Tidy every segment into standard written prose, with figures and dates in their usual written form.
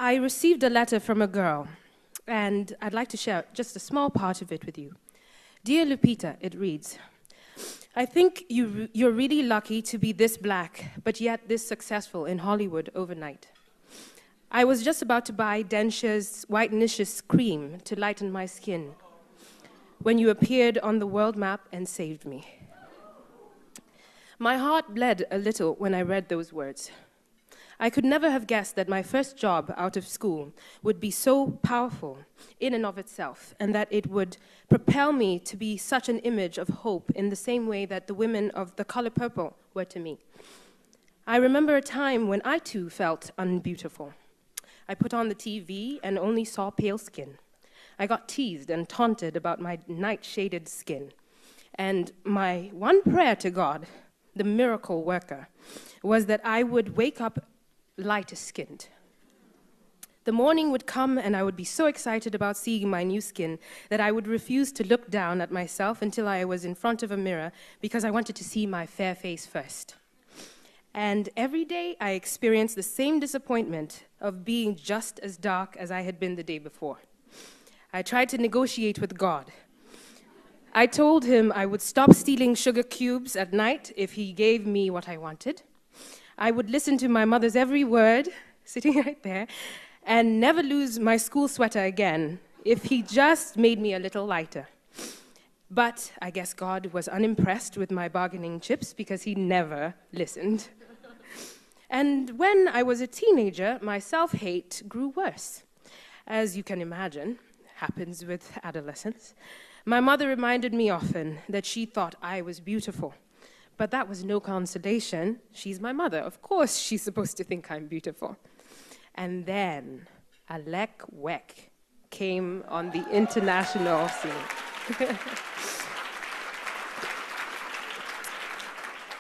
I received a letter from a girl, and I'd like to share just a small part of it with you. Dear Lupita, it reads, I think you're really lucky to be this black, but yet this successful in Hollywood overnight. I was just about to buy Dentsure's Whitenicious cream to lighten my skin when you appeared on the world map and saved me. My heart bled a little when I read those words. I could never have guessed that my first job out of school would be so powerful in and of itself, and that it would propel me to be such an image of hope in the same way that the women of The Color Purple were to me. I remember a time when I too felt unbeautiful. I put on the TV and only saw pale skin. I got teased and taunted about my night-shaded skin. And my one prayer to God, the miracle worker, was that I would wake up lighter-skinned. The morning would come and I would be so excited about seeing my new skin that I would refuse to look down at myself until I was in front of a mirror because I wanted to see my fair face first. And every day I experienced the same disappointment of being just as dark as I had been the day before. I tried to negotiate with God. I told him I would stop stealing sugar cubes at night if he gave me what I wanted. I would listen to my mother's every word, sitting right there, and never lose my school sweater again if he just made me a little lighter. But I guess God was unimpressed with my bargaining chips because he never listened. And when I was a teenager, my self-hate grew worse. As you can imagine, happens with adolescence. My mother reminded me often that she thought I was beautiful. But that was no consolation. She's my mother. Of course she's supposed to think I'm beautiful. And then Alec Weck came on the international scene.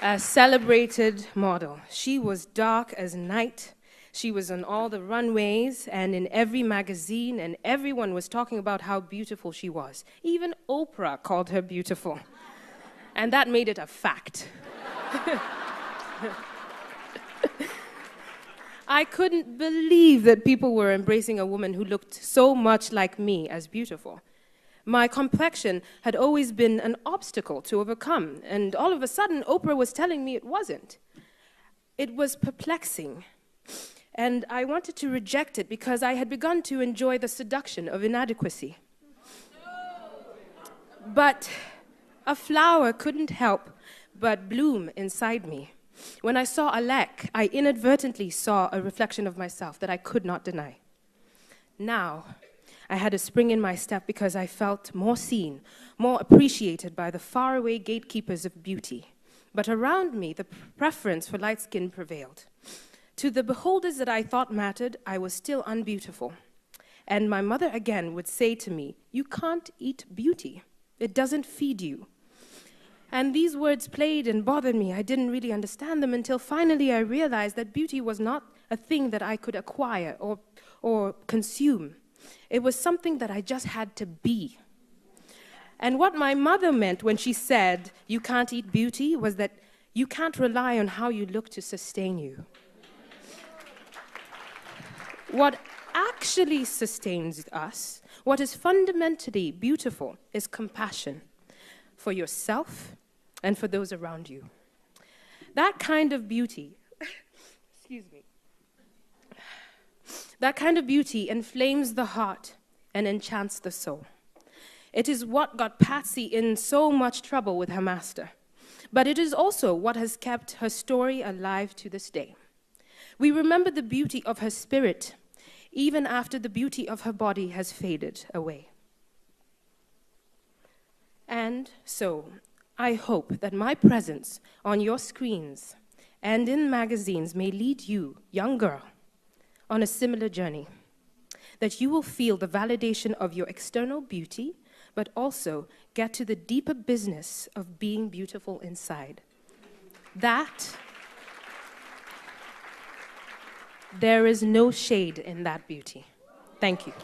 A celebrated model. She was dark as night. She was on all the runways and in every magazine, and everyone was talking about how beautiful she was. Even Oprah called her beautiful. And that made it a fact. I couldn't believe that people were embracing a woman who looked so much like me as beautiful. My complexion had always been an obstacle to overcome, and all of a sudden, Oprah was telling me it wasn't. It was perplexing, and I wanted to reject it because I had begun to enjoy the seduction of inadequacy. But a flower couldn't help but bloom inside me. When I saw Alec, I inadvertently saw a reflection of myself that I could not deny. Now, I had a spring in my step because I felt more seen, more appreciated by the faraway gatekeepers of beauty. But around me, the preference for light skin prevailed. To the beholders that I thought mattered, I was still unbeautiful. And my mother again would say to me, "You can't eat beauty. It doesn't feed you." And these words played and bothered me. I didn't really understand them until finally I realized that beauty was not a thing that I could acquire or consume. It was something that I just had to be. And what my mother meant when she said, "You can't eat beauty," was that you can't rely on how you look to sustain you. What actually sustains us, what is fundamentally beautiful, is compassion for yourself and for those around you. That kind of beauty, that kind of beauty inflames the heart and enchants the soul. It is what got Patsy in so much trouble with her master, but it is also what has kept her story alive to this day. We remember the beauty of her spirit, even after the beauty of her body has faded away. And so, I hope that my presence on your screens and in magazines may lead you, young girl, on a similar journey, that you will feel the validation of your external beauty, but also get to the deeper business of being beautiful inside. That, there is no shade in that beauty. Thank you.